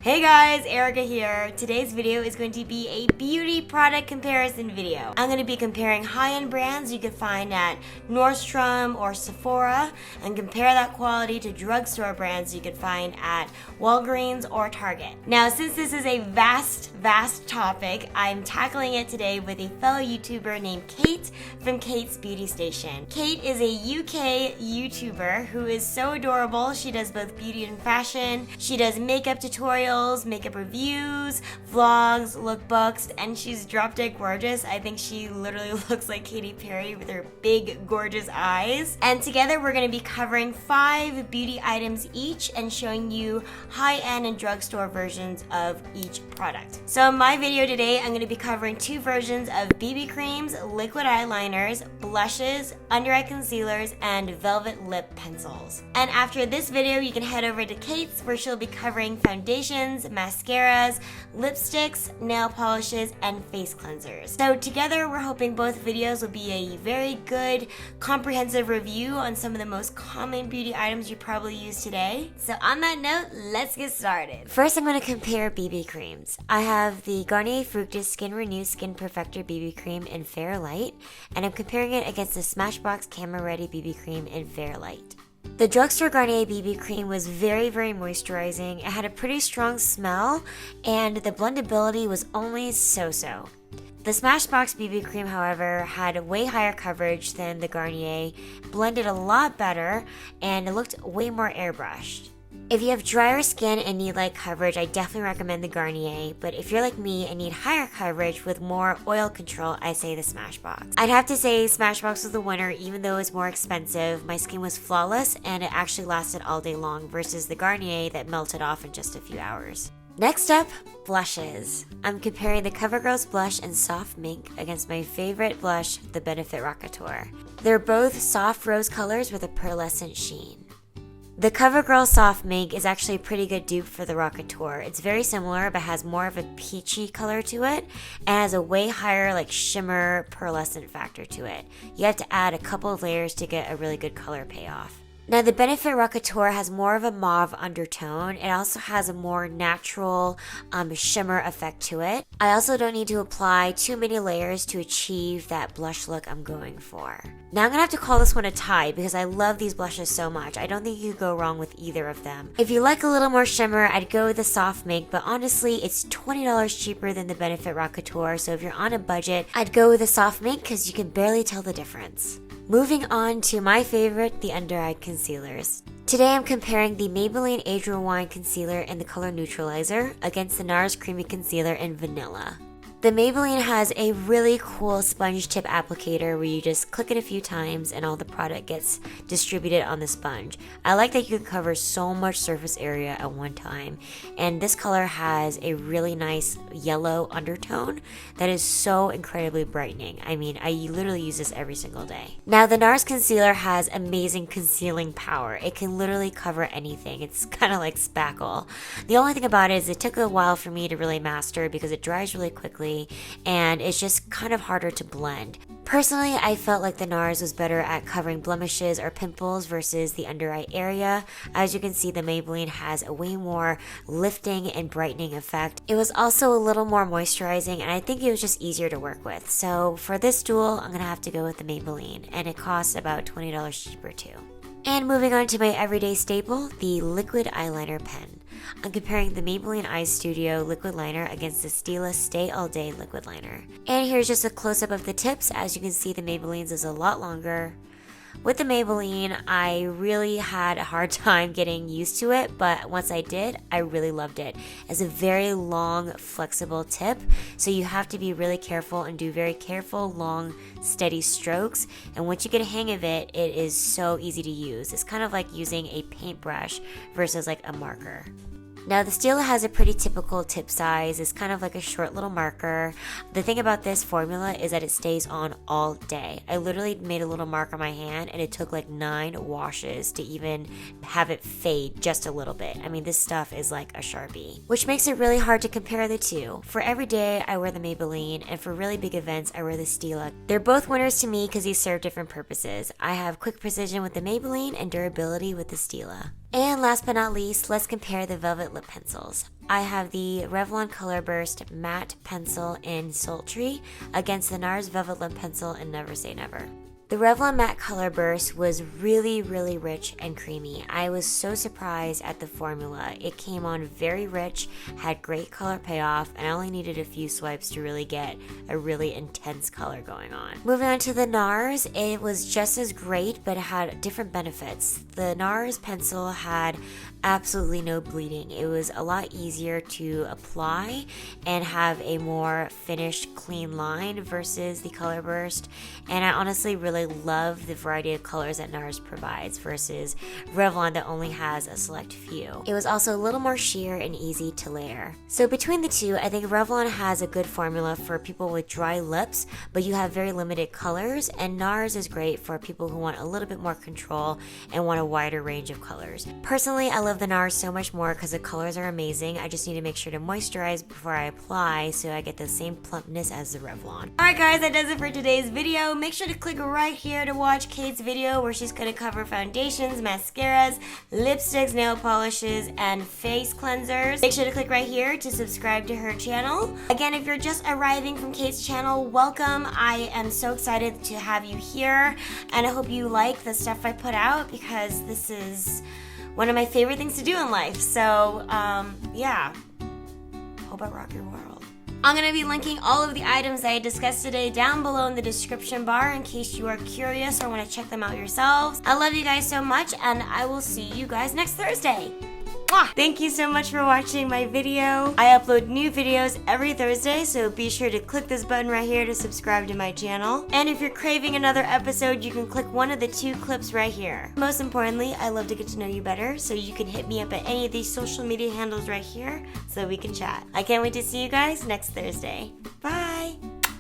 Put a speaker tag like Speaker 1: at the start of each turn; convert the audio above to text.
Speaker 1: Hey guys, Erica here. Today's video is going to be a beauty product comparison video. I'm going to be comparing high-end brands you can find at Nordstrom or Sephora and compare that quality to drugstore brands you can find at Walgreens or Target. Now, since this is a vast topic, I'm tackling it today with a fellow YouTuber named Kate from KatesBeautyStation. Kate is a UK YouTuber who is so adorable. She does both beauty and fashion. She does makeup tutorials, makeup reviews, vlogs, lookbooks, and she's drop dead gorgeous. I think she literally looks like Katy Perry with her big, gorgeous eyes. And together we're going to be covering 5 beauty items each and showing you high-end and drugstore versions of each product. So in my video today, I'm going to be covering 2 versions of BB creams, liquid eyeliners, blushes, under-eye concealers, and velvet lip pencils. And after this video, you can head over to Kate's where she'll be covering foundations, mascaras, lipsticks, nail polishes, and face cleansers. So together, we're hoping both videos will be a very good, comprehensive review on some of the most common beauty items you probably use today. So on that note, let's get started. First, I'm going to compare BB creams. I have the Garnier Fructis Skin Renew Skin Perfector BB Cream in Fair Light, and I'm comparing it against the Smashbox Camera Ready BB Cream in Fair Light. The Drugstore Garnier BB cream was very moisturizing. It had a pretty strong smell, and the blendability was only so-so. The Smashbox BB cream, however, had way higher coverage than the Garnier, blended a lot better, and it looked way more airbrushed. If you have drier skin and need light coverage, I definitely recommend the Garnier, but if you're like me and need higher coverage with more oil control, I say the Smashbox. I'd have to say Smashbox was the winner even though it's more expensive. My skin was flawless and it actually lasted all day long versus the Garnier that melted off in just a few hours. Next up, blushes. I'm comparing the CoverGirl's blush in Soft Mink against my favorite blush, the Benefit Rockateur. They're both soft rose colors with a pearlescent sheen. The CoverGirl Soft Mink is actually a pretty good dupe for the Rockateur. It's very similar but has more of a peachy color to it and has a way higher shimmer pearlescent factor to it. You have to add a couple of layers to get a really good color payoff. Now the Benefit Rockateur has more of a mauve undertone. It also has a more natural shimmer effect to it. I also don't need to apply too many layers to achieve that blush look I'm going for. Now I'm going to have to call this one a tie because I love these blushes so much. I don't think you could go wrong with either of them. If you like a little more shimmer, I'd go with the Soft Mink, but honestly it's $20 cheaper than the Benefit Rockateur, so if you're on a budget, I'd go with the Soft Mink because you can barely tell the difference. Moving on to my favorite, the under-eye concealers. Today I'm comparing the Maybelline Age Rewind Concealer in the color Neutralizer against the NARS Creamy Concealer in Vanilla. The Maybelline has a really cool sponge tip applicator where you just click it a few times and all the product gets distributed on the sponge. I like that you can cover so much surface area at one time, and this color has a really nice yellow undertone that is so incredibly brightening. I mean, I literally use this every single day. Now the NARS concealer has amazing concealing power. It can literally cover anything. It's kind of like spackle. The only thing about it is it took a while for me to really master because it dries really quickly and it's just kind of harder to blend. Personally, I felt like the NARS was better at covering blemishes or pimples versus the under eye area. As you can see, the Maybelline has a way more lifting and brightening effect. It was also a little more moisturizing and I think it was just easier to work with. So for this duel, I'm going to have to go with the Maybelline, and it costs about $20 cheaper too. And moving on to my everyday staple, the liquid eyeliner pen. I'm comparing the Maybelline Eye Studio liquid liner against the Stila Stay All Day liquid liner. And here's just a close-up of the tips. As you can see, the Maybelline's is a lot longer. With the Maybelline, I really had a hard time getting used to it, but once I did, I really loved it. It's a very long, flexible tip, so you have to be really careful and do very careful, long, steady strokes. And once you get a hang of it, it is so easy to use. It's kind of like using a paintbrush versus like a marker. Now the Stila has a pretty typical tip size. It's kind of like a short little marker. The thing about this formula is that it stays on all day. I literally made a little mark on my hand and it took like 9 washes to even have it fade just a little bit. I mean, this stuff is like a Sharpie, which makes it really hard to compare the two. For every day, I wear the Maybelline, and for really big events, I wear the Stila. They're both winners to me because these serve different purposes. I have quick precision with the Maybelline and durability with the Stila. And last but not least, let's compare the Velvet favorite lip pencils. I have the Revlon Color Burst Matte Pencil in Sultry against the NARS Velvet Lip Pencil in Never Say Never. The Revlon Matte Color Burst was really rich and creamy. I was so surprised at the formula. It came on very rich, had great color payoff, and I only needed a few swipes to really get a really intense color going on. Moving on to the NARS, it was just as great, but it had different benefits. The NARS pencil had absolutely no bleeding. It was a lot easier to apply and have a more finished, clean line versus the Color Burst, and I honestly really love the variety of colors that NARS provides versus Revlon that only has a select few. It was also a little more sheer and easy to layer. So between the two, I think Revlon has a good formula for people with dry lips, but you have very limited colors, and NARS is great for people who want a little bit more control and want a wider range of colors. Personally, I love the NARS so much more because the colors are amazing. I just need to make sure to moisturize before I apply so I get the same plumpness as the Revlon. Alright guys, that does it for today's video. Make sure to click right here to watch Kate's video where she's going to cover foundations, mascaras, lipsticks, nail polishes, and face cleansers. Make sure to click right here to subscribe to her channel. Again, if you're just arriving from Kate's channel, welcome. I am so excited to have you here, and I hope you like the stuff I put out because this is one of my favorite things to do in life. So, yeah. Hope I rock your world. I'm going to be linking all of the items that I discussed today down below in the description bar in case you are curious or want to check them out yourselves. I love you guys so much, and I will see you guys next Thursday. Thank you so much for watching my video. I upload new videos every Thursday, so be sure to click this button right here to subscribe to my channel. And if you're craving another episode, you can click one of the 2 clips right here. Most importantly, I love to get to know you better, so you can hit me up at any of these social media handles right here so we can chat. I can't wait to see you guys next Thursday. Bye!